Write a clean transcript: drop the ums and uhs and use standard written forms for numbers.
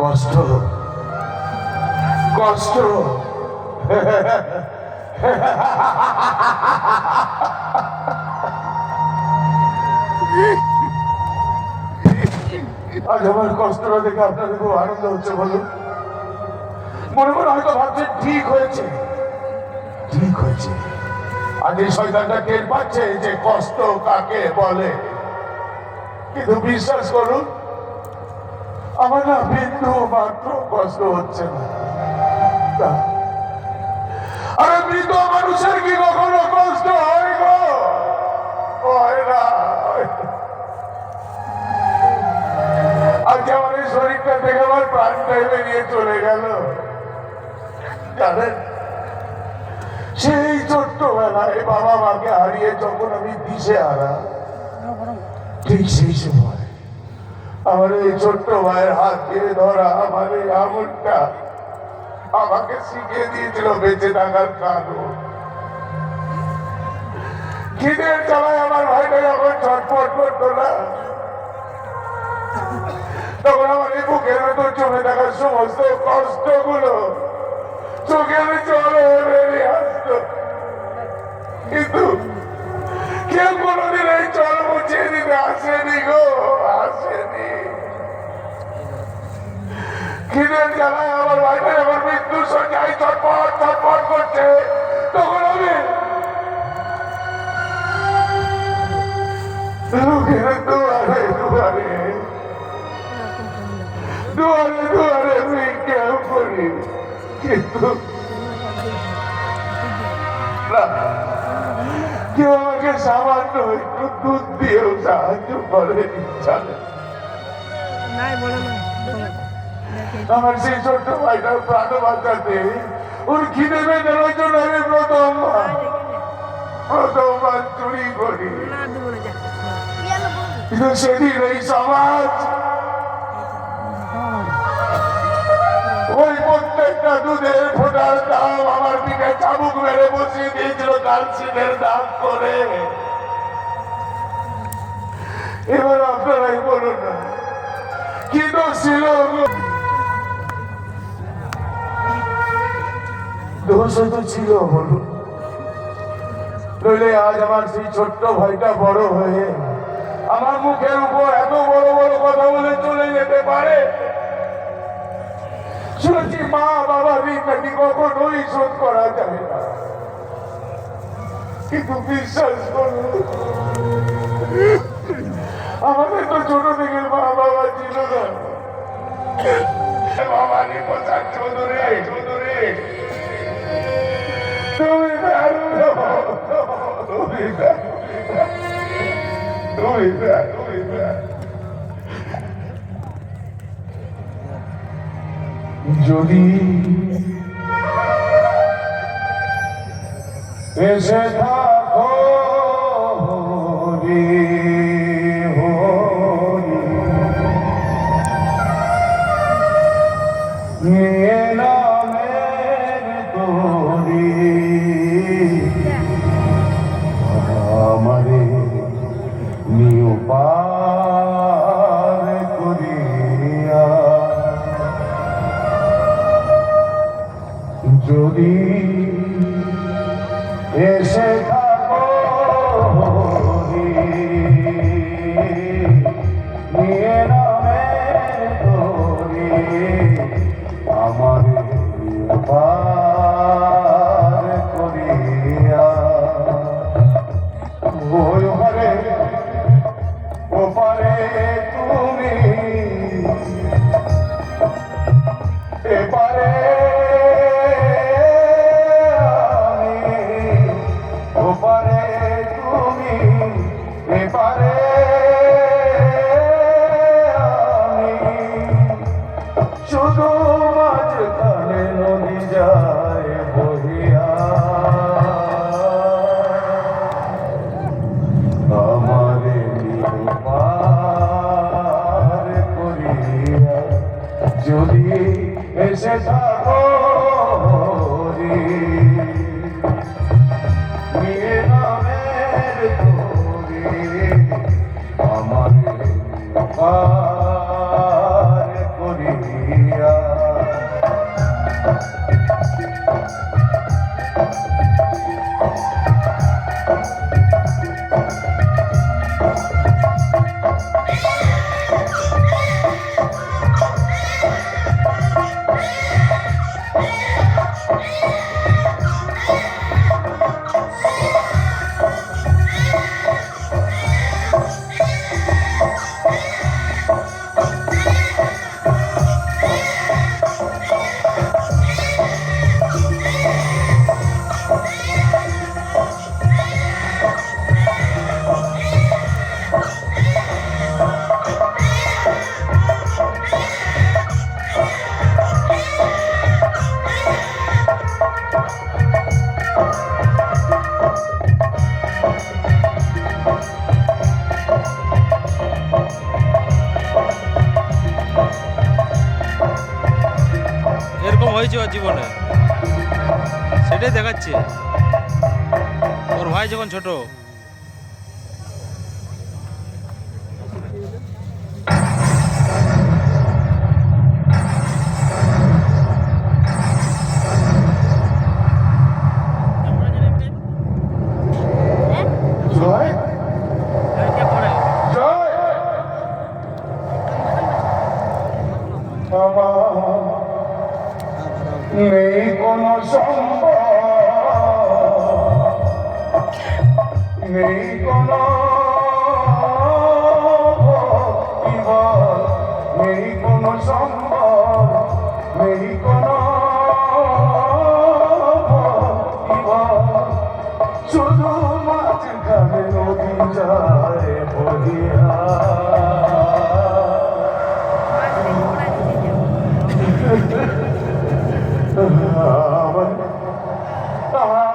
কষ্ট কষ্ট আজ আমার কষ্টটা দেখে আপনাদের খুব আনন্দ হচ্ছে বলুন। মনে মনে হয়তো ভাবছেন ঠিক হয়েছে, ঠিক হয়েছে। আজ এই শয়তানটা টের পাচ্ছে যে কষ্ট কাকে বলে। কিন্তু বিশ্বাস করুন, আমার না বিন্দু মাত্র কষ্ট হচ্ছে না। আরে মৃত মানুষের কি কখনো কষ্ট হয় গো? হয় না। আজকে আমার এই শরীরটা দেখে আমার প্রাণটাই বেরিয়ে চলে গেল। জানেন, সেই ছোট্টবেলায় বাবা মাকে হারিয়ে যখন আমি দিশেহারা, ঠিক সেই সময় আমার এই ছোট্ট ভাইয়ের হাত দিয়ে ধরা আমার এই আঙুলটা আমাকে শিখিয়ে দিয়েছিল বেঁচে থাকার কারণ। খিদের জ্বালায় আমার ভাইটা যখন ছটফট করতো না, তখন আমার এই বুকের ভেতর জমে থাকার সমস্ত কষ্টগুলো চোখের জলে বেরিয়ে আসতো। কিন্তু কেউ কোনোদিন এই জল মুছিয়ে দিতে আসেনি গো, আসেনি। খিদের জ্বালায় আমার ভাইটা যখন মৃত্যুর সঙ্গে ছটফট ছটফট করছে, তখন আমি লোকের দুয়ারে দুয়ারে দুয়ারে দুয়ারে ভিক্ষা করি, কিন্তু কেউ আমাকে সামান্য একটু দুধ দিয়েও সাহায্য করে জানে। আমার সেই ছোট্ট ভাইটার প্রাণ বাঁচাতে ওর খিদে মেটানোর জন্য আমি প্রথমবার চুরি করি। কিন্তু সেদিন এই সমাজ ওই প্রত্যেকটা দুধের ফোটার দাম আমার পিঠে চাবুক মেরে বসিয়ে দিয়েছিল কালসিনের দাম করে। এবার আপনারাই বলুন না, কি দোষ ছিল? দোষ হয়তো ছিল বলুন, নইলে আজ আমার সেই ছোট্ট ভাইটা বড় হয়ে আমার মুখের উপর এত বড় বড় কথা বলে চলে যেতে পারে। শুনেছি মা বাবা ঋণ নাকি কখনোই শোধ করা যায় না, কিন্তু বিশ্বাস করুন, আমাদের তো ছোট থেকে মা বাবা ছিল না। বাবা নি প্রসাদ চৌধুরী, তুমি যদি এসে থাকো নিয়ে নামের তোরি আমারে নিউপার করিয়া, যদি এসে থাকো নিয়ে নামের তোরি আমারে নিউপার করিয়া, ওপারে ওপারে তুমি এপারে আমি, ওপারে তুমি এপারে আমি, শুধু মাঝখানে নদী যায় বহিয়া, আমারে নিউপার করিয়া, যদি এসে থাকো নিয়ে নামের তোরি আমারে নিউপার করিয়া। বলিয়া। এরকম হয়েছে ওর জীবনে, সেটাই দেখাচ্ছে ওর ভাই যখন ছোট। জয় জয় আমার নেই কোনো সম্ভব, নেই কোনো বিপদ, নেই কোনো সম্ভব, নেই কোনো বিপদ, শুধু মাঝখানে নদী যায় বহিয়া। আমার